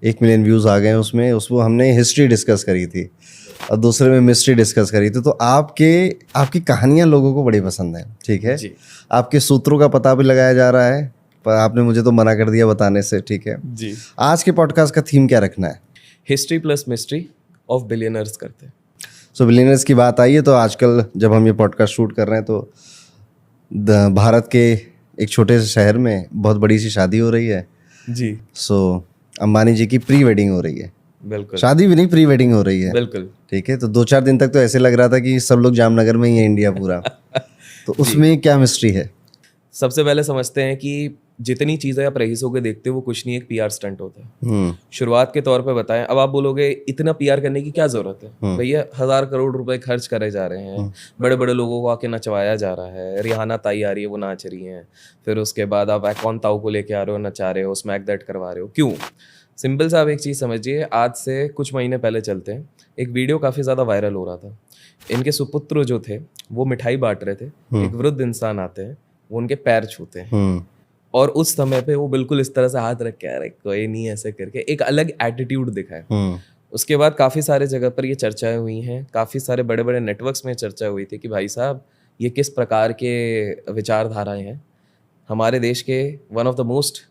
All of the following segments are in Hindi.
1 मिलियन व्यूज़ आ गए हैं उसमें। उसमें हमने हिस्ट्री डिस्कस करी थी और दूसरे में मिस्ट्री डिस्कस करी थी। तो आपकी कहानियाँ लोगों को बड़ी पसंद हैं, ठीक है। जी आपके सूत्रों का पता भी लगाया जा रहा है, पर आपने मुझे तो मना कर दिया बताने से, ठीक है। जी। आज के पॉडकास्ट का थीम क्या रखना है? History plus mystery of billionaires करते हैं। सो बिलियनर्स की बात आई है तो आजकल जब हम ये पॉडकास्ट शूट कर रहे हैं तो भारत के एक छोटे से शहर में बहुत बड़ी सी शादी हो रही है। जी सो अंबानी जी की प्री वेडिंग हो रही है। बिल्कुल शादी भी नहीं, प्री वेडिंग हो रही है, बिल्कुल। ठीक है। तो 2-4 दिन तक तो ऐसे लग रहा था कि सब लोग जामनगर में ही है, इंडिया पूरा। तो जी। उसमें क्या मिस्ट्री है? सबसे पहले समझते हैं कि जितनी चीज़ें आप रईसों के देखते हो वो कुछ नहीं, एक पीआर स्टंट होता है। शुरुआत के तौर पे बताएं। अब आप बोलोगे इतना पीआर करने की क्या जरूरत है? भैया 1000 करोड़ रुपए खर्च करे जा रहे हैं, बड़े बड़े लोगों को आके नचवाया जा रहा है। रिहाना ताई आ रही है, वो नाच रही हैं। फिर उसके बाद आप एकॉन ताऊ को लेके आ रहे हो, नचा रहे हो, स्मैक दैट करवा रहे हो, क्यों? सिंपल सा आप एक चीज़ समझिए। आज से कुछ महीने पहले चलते हैं, एक वीडियो काफ़ी ज़्यादा वायरल हो रहा था। इनके सुपुत्र जो थे वो मिठाई बांट रहे थे। एक वृद्ध इंसान आते हैं, वो उनके पैर छूते हैं और उस समय पे वो बिल्कुल इस तरह से हाथ रख के अरे कोई नहीं ऐसे करके एक अलग एटीट्यूड दिखाए। उसके बाद काफ़ी सारे जगह पर ये चर्चाएं हुई हैं, काफ़ी सारे बड़े बड़े नेटवर्क्स में चर्चा हुई थी कि भाई साहब ये किस प्रकार के विचारधाराएं हैं। हमारे देश के one of the most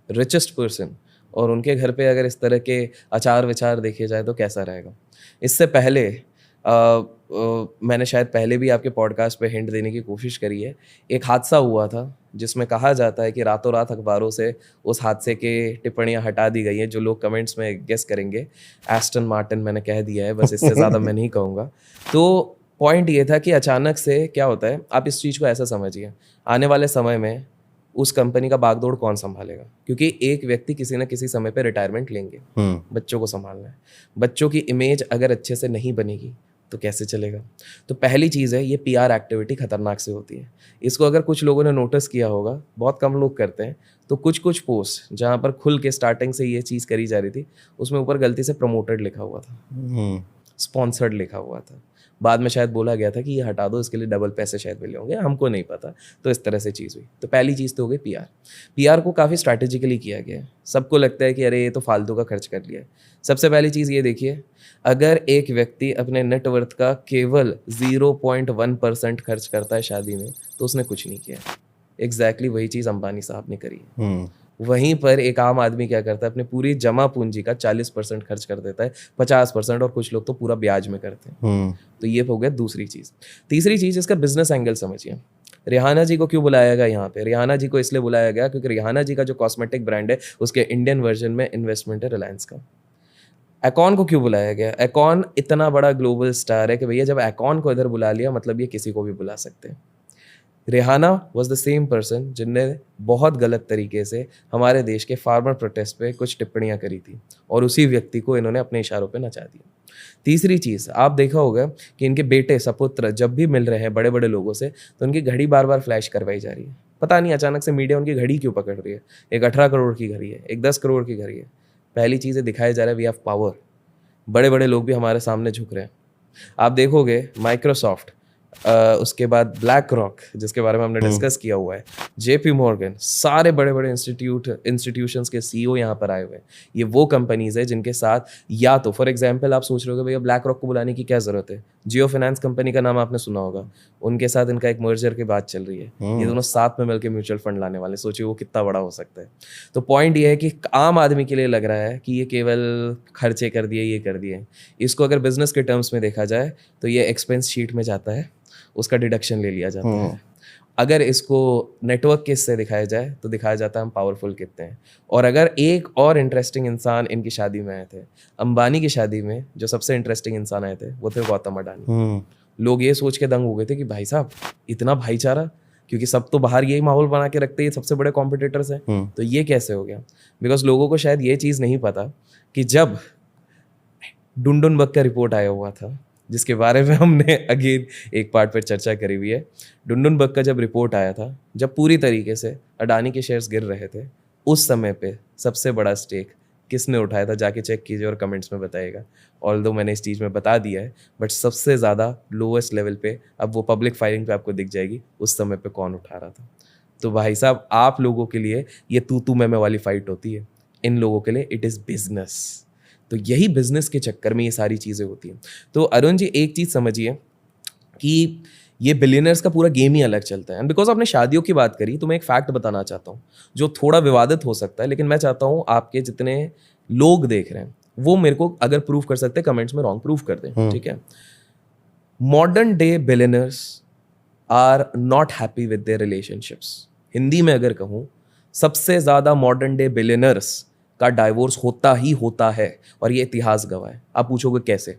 richest person और उनके घर पे अगर इस तरह के आचार विचार देखे जाए तो कैसा रहेगा। इससे पहले मैंने शायद पहले भी आपके पॉडकास्ट पे हिंट देने की कोशिश करी है। एक हादसा हुआ था जिसमें कहा जाता है कि रातों रात अखबारों से उस हादसे के टिप्पणियां हटा दी गई हैं। जो लोग कमेंट्स में गेस करेंगे एस्टन मार्टिन मैंने कह दिया है, बस इससे ज़्यादा मैं नहीं कहूँगा। तो पॉइंट ये था कि अचानक से क्या होता है, आप इस चीज़ को ऐसा समझिए, आने वाले समय में उस कंपनी का बागडोर कौन संभालेगा? क्योंकि एक व्यक्ति किसी न किसी समय पे रिटायरमेंट लेंगे, बच्चों को संभालना है। बच्चों की इमेज अगर अच्छे से नहीं बनेगी तो कैसे चलेगा? तो पहली चीज़ है, ये पीआर एक्टिविटी खतरनाक से होती है। इसको अगर कुछ लोगों ने नोटिस किया होगा, बहुत कम लोग करते हैं, तो कुछ कुछ पोस्ट जहाँ पर खुल के स्टार्टिंग से ये चीज़ करी जा रही थी, उसमें ऊपर गलती से प्रमोटेड लिखा हुआ था, स्पॉन्सर्ड लिखा हुआ था। बाद में शायद बोला गया था कि ये हटा दो, इसके लिए डबल पैसे शायद मिले होंगे, हमको नहीं पता। तो इस तरह से चीज़ हुई। तो पहली चीज़ तो हो गई पीआर। पीआर को काफ़ी स्ट्रैटेजिकली किया गया है। सबको लगता है कि अरे ये तो फालतू का खर्च कर लिया है। सबसे पहली चीज़ ये देखिए, अगर एक व्यक्ति अपने नेटवर्थ का केवल 0.1% खर्च करता है शादी में, तो उसने कुछ नहीं किया। एग्जैक्टली वही चीज़ अंबानी साहब ने करी है। वहीं पर एक आम आदमी क्या करता है, अपनी पूरी जमा पूंजी का 40% खर्च कर देता है, 50%, और कुछ लोग तो पूरा ब्याज में करते हैं। तो ये हो गया दूसरी चीज़। तीसरी चीज़, इसका बिजनेस एंगल समझिए। रिहाना जी को क्यों बुलाया गया यहाँ पे? रिहाना जी को इसलिए बुलाया गया क्योंकि रिहाना जी का जो कॉस्मेटिक ब्रांड है उसके इंडियन वर्जन में इन्वेस्टमेंट है रिलायंस का। एकॉन को क्यों बुलाया गया? एकॉन इतना बड़ा ग्लोबल स्टार है कि भैया जब एकॉन को इधर बुला लिया मतलब ये किसी को भी बुला सकते हैं। Rihanna was the same person जिनने बहुत गलत तरीके से हमारे देश के फार्मर प्रोटेस्ट पे कुछ टिप्पणियां करी थी और उसी व्यक्ति को इन्होंने अपने इशारों पे नचा दिया। तीसरी चीज़, आप देखा होगा कि इनके बेटे सपुत्र जब भी मिल रहे हैं बड़े बड़े लोगों से तो उनकी घड़ी बार बार फ्लैश करवाई जा रही है। पता नहीं अचानक से मीडिया उनकी घड़ी क्यों पकड़ रही है। एक 18 करोड़ की घड़ी है, एक 10 करोड़ की घड़ी है। पहली चीज़ है, दिखाया जा रहा है वी हैव पावर। बड़े बड़े लोग भी हमारे सामने झुक रहे हैं। आप देखोगे माइक्रोसॉफ्ट, उसके बाद ब्लैक रॉक जिसके बारे में हमने डिस्कस किया हुआ है, जेपी मॉर्गन, सारे बड़े बड़े इंस्टीट्यूशंस के सीईओ यहाँ पर आए हुए हैं। ये वो कंपनीज है जिनके साथ, या तो फॉर एग्जांपल आप सोच रहे हो भैया ब्लैक रॉक को बुलाने की क्या जरूरत है? जियो फाइनेंस कंपनी का नाम आपने सुना होगा, उनके साथ इनका एक मर्जर की बात चल रही है। ये दोनों साथ में मिलकर म्यूचुअल फंड लाने वाले, सोचिए वो कितना बड़ा हो सकता है। तो पॉइंट ये है कि आम आदमी के लिए लग रहा है कि ये केवल खर्चे कर दिए, ये कर दिए। इसको अगर बिजनेस के टर्म्स में देखा जाए तो ये एक्सपेंस शीट में जाता है, उसका डिडक्शन ले लिया जाता है। अगर इसको नेटवर्क के इससे दिखाया जाए तो दिखाया जाता है हम पावरफुल कितने हैं। और अगर एक और इंटरेस्टिंग इंसान इनकी शादी में आए थे, अंबानी की शादी में जो सबसे इंटरेस्टिंग इंसान आए थे वो थे गौतम अडानी। लोग ये सोच के दंग हो गए थे कि भाई साहब इतना भाईचारा, क्योंकि सब तो बाहर यही माहौल बना के रखते हैं, सबसे बड़े कॉम्पिटिटर्स हैं, तो ये कैसे हो गया? बिकॉज लोगों को शायद ये चीज़ नहीं पता कि जब डुनडुन का रिपोर्ट आया हुआ था, जिसके बारे में हमने अगेन एक पार्ट पर चर्चा करी हुई है, डुनडुन का जब रिपोर्ट आया था, जब पूरी तरीके से अडानी के शेयर्स गिर रहे थे, उस समय पे सबसे बड़ा स्टेक किसने उठाया था? जाके चेक कीजिए और कमेंट्स में बताइएगा। ऑल्दो मैंने इस चीज़ में बता दिया है, बट सबसे ज़्यादा लोवेस्ट लेवल पे, अब वो पब्लिक फाइलिंग पे आपको दिख जाएगी उस समय पे कौन उठा रहा था। तो भाई साहब आप लोगों के लिए ये तू मैं वाली फाइट होती है। इन लोगों के लिए इट इज़ बिजनेस। तो यही बिजनेस के चक्कर में ये सारी चीज़ें होती हैं। तो अरुण जी, एक चीज़ समझिए कि ये बिलियनर्स का पूरा गेम ही अलग चलता है। एंड बिकॉज आपने शादियों की बात करी तो मैं एक फैक्ट बताना चाहता हूँ जो थोड़ा विवादित हो सकता है, लेकिन मैं चाहता हूँ आपके जितने लोग देख रहे हैं वो मेरे को अगर प्रूव कर सकते हैं कमेंट्स में रॉन्ग प्रूव कर दें, ठीक है। Modern day billionaires are not happy with their relationships. Hindi में अगर कहूँ, सबसे ज़्यादा मॉडर्न डे बिलियनर्स का डाइवोर्स होता ही होता है, और ये इतिहास गवाह है। आप पूछोगे कैसे?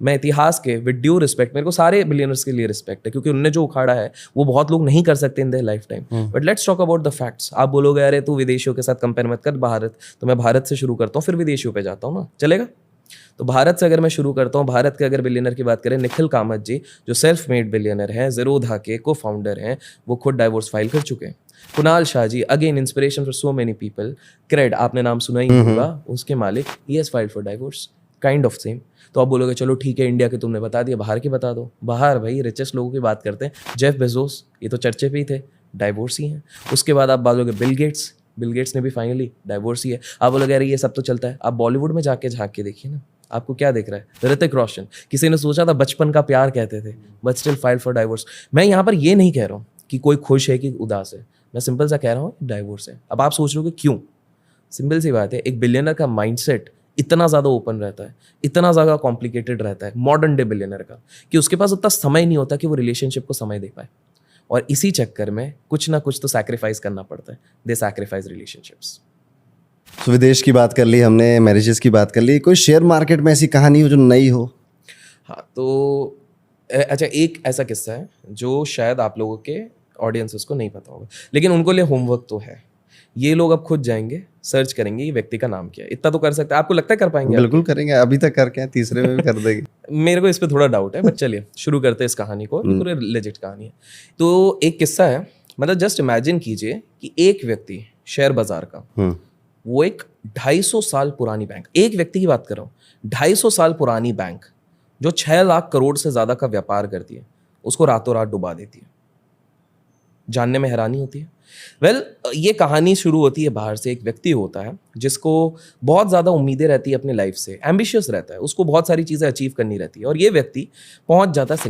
मैं इतिहास के विद ड्यू रिस्पेक्ट, मेरे को सारे बिलियनर्स के लिए रिस्पेक्ट है क्योंकि उनने जो उखाड़ा है वो बहुत लोग नहीं कर सकते in their life time. But let's talk about the facts. आप बोलोगे अरे तू विदेशियों के साथ कंपेयर मत कर भारत, तो मैं भारत से शुरू करता हूँ फिर विदेशियों पे जाता हूँ ना, चलेगा? तो भारत से अगर मैं शुरू करता हूँ, भारत के अगर बिलियनर की बात करें, निखिल कामत जी जो सेल्फ मेड बिलियनर हैं, ज़ीरोधा के को फाउंडर हैं, वो खुद डाइवोर्स फाइल कर चुके हैं। Kunal Shah ji, again inspiration for so many people, CRED आपने नाम सुना ही होगा, उसके मालिक, he has filed for divorce, kind of same. तो आप बोलोगे चलो ठीक है, इंडिया के तुमने बता दिया, बाहर की बता दो। बाहर भाई रिचेस्ट लोगों की बात करते हैं, जेफ बेजोस, ये तो चर्चे पे ही थे, डाइवोर्स ही हैं। उसके बाद आप बोलोगे बिल गेट्स ने भी फाइनली डाइवोर्स ही है। आप बोलोगे अरे ये सब तो चलता है। आप बॉलीवुड में जाके झांक के देखिए ना, आपको क्या दिख रहा है? ऋतिक रोशन, किसी ने सोचा था बचपन का प्यार कहते थे, but still file for divorce. मैं यहाँ पर ये नहीं कह रहा हूँ कि कोई खुश है कि उदास है, मैं सिंपल सा कह रहा हूँ डाइवोर्स है। अब आप सोच रहे हो कि क्यों? सिंपल सी बात है, एक बिलियनर का माइंडसेट इतना ज़्यादा ओपन रहता है, इतना ज़्यादा कॉम्प्लिकेटेड रहता है मॉडर्न डे बिलियनर का, कि उसके पास उतना समय नहीं होता कि वो रिलेशनशिप को समय दे पाए, और इसी चक्कर में कुछ ना कुछ तो सैक्रिफाइस करना पड़ता है। दे सैक्रिफाइस रिलेशनशिप्स। तो विदेश की बात कर ली हमने, मैरिजेस की बात कर ली, कोई शेयर मार्केट में ऐसी कहानी हो जो नई हो? हाँ, तो अच्छा, एक ऐसा किस्सा है जो शायद आप लोगों के ऑडियंसेस को नहीं पता होगा, लेकिन उनको लिए होमवर्क तो है। ये लोग अब खुद जाएंगे, सर्च करेंगे ये व्यक्ति का नाम क्या है। इतना तो कर सकते हैं। आपको लगता है कर पाएंगे? बिल्कुल करेंगे, अभी तक करके हैं, तीसरे में भी कर देंगे। मेरे को इस पे थोड़ा डाउट है, बट चलिए शुरू करते हैं इस कहानी को। पूरी लेजिट कहानी है। तो एक किस्सा है, मतलब जस्ट इमेजिन कीजिए कि एक व्यक्ति शेयर बाजार का, वो एक 250 साल पुरानी बैंक, एक व्यक्ति की बात कर रहा हूँ, 250 साल पुरानी बैंक जो 6 लाख करोड़ से ज्यादा का व्यापार करती है, उसको रातों रात डुबा देती है। जानने में हैरानी होती है। वेल, ये कहानी शुरू होती है बाहर से। एक व्यक्ति होता है जिसको बहुत ज़्यादा उम्मीदें रहती है अपनी लाइफ से, एम्बिशियस रहता है, उसको बहुत सारी चीज़ें अचीव करनी रहती है, और ये व्यक्ति पहुंच जाता है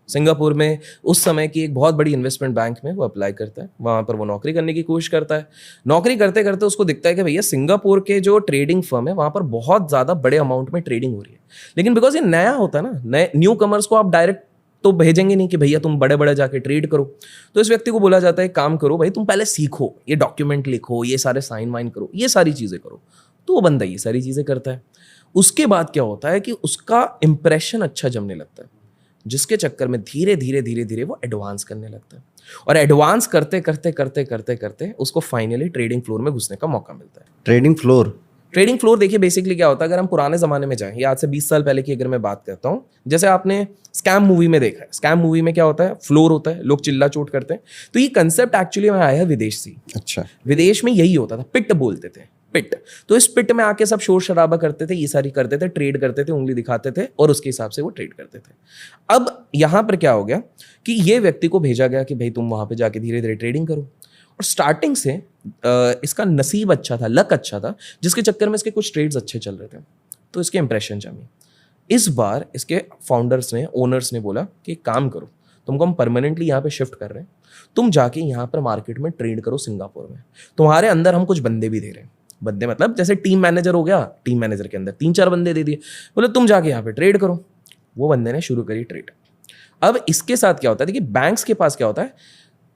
सिंगापुर में उस समय की एक बहुत बड़ी इन्वेस्टमेंट बैंक में वो अप्लाई करता है। वहाँ पर वो नौकरी करने की कोशिश करता है। नौकरी करते करते उसको दिखता है कि भैया सिंगापुर के जो ट्रेडिंग फर्म है वहाँ पर बहुत ज़्यादा बड़े अमाउंट में ट्रेडिंग हो रही है, लेकिन बिकॉज ये नया होता है ना, नए न्यू कमर्स को आप डायरेक्ट तो भेजेंगे नहीं कि भैया तुम बड़े बड़े जाके ट्रेड करो। तो इस व्यक्ति को बोला जाता है काम करो भाई, तुम पहले सीखो, ये डॉक्यूमेंट लिखो, ये सारे साइन वाइन करो, ये सारी चीज़ें करो। तो वो बंदा ये सारी चीज़ें करता है। उसके बाद क्या होता है कि उसका इंप्रेशन अच्छा जमने लगता है, जिसके चक्कर में धीरे धीरे वो एडवांस करने लगता है, और एडवांस करते उसको फाइनली ट्रेडिंग फ्लोर में घुसने का मौका मिलता है। ट्रेडिंग फ्लोर देखिए बेसिकली क्या होता है, अगर हम पुराने ज़माने में जाएं, या आज से 20 साल पहले की अगर मैं बात करता हूँ, जैसे आपने स्कैम मूवी में देखा है, स्कैम मूवी में क्या होता है, फ्लोर होता है, लोग चिल्ला चोट करते हैं। तो ये कंसेप्ट एक्चुअली में आया है विदेश से। अच्छा, विदेश में यही होता था, पिट बोलते थे, पिट। तो इस पिट में आके सब शोर शराबा करते थे, ये सारी करते थे, ट्रेड करते थे, उंगली दिखाते थे, और उसके हिसाब से वो ट्रेड करते थे। अब यहाँ पर क्या हो गया कि ये व्यक्ति को भेजा गया कि भाई तुम वहाँ पे जाके धीरे धीरे ट्रेडिंग करो, और स्टार्टिंग से इसका नसीब अच्छा था, लक अच्छा था, जिसके चक्कर में इसके कुछ ट्रेड्स अच्छे चल रहे थे, तो इसके इंप्रेशन जमी। इस बार इसके फाउंडर्स ने, ओनर्स ने बोला कि काम करो, तुमको हम परमानेंटली यहाँ पे शिफ्ट कर रहे हैं, तुम जाके यहाँ पर मार्केट में ट्रेड करो सिंगापुर में, तुम्हारे अंदर हम कुछ बंदे भी दे रहे हैं। बंदे मतलब जैसे टीम मैनेजर हो गया, टीम मैनेजर के अंदर 3-4 बंदे दे दिए, बोले तुम जाके यहाँ पे ट्रेड करो। वो बंदे ने शुरू करी ट्रेड। अब इसके साथ क्या होता है, देखिए बैंक्स के पास क्या होता है,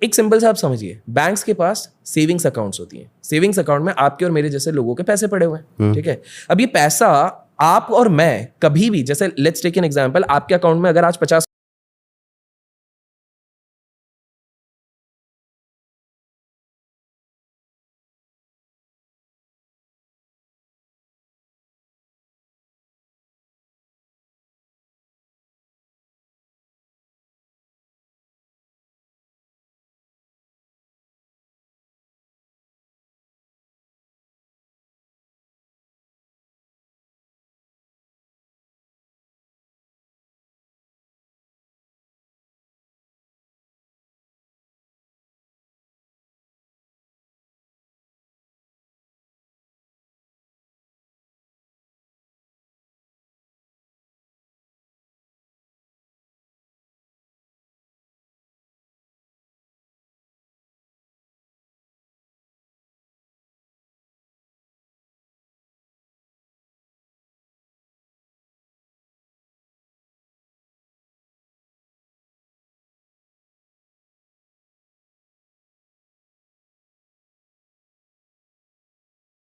एक सिंपल सा आप समझिए, बैंक्स के पास सेविंग्स अकाउंट्स होती हैं। सेविंग्स अकाउंट में आपके और मेरे जैसे लोगों के पैसे पड़े हुए हैं, ठीक है। अब ये पैसा आप और मैं कभी भी, जैसे लेट्स टेक एन एग्जांपल, आपके अकाउंट में अगर आज 50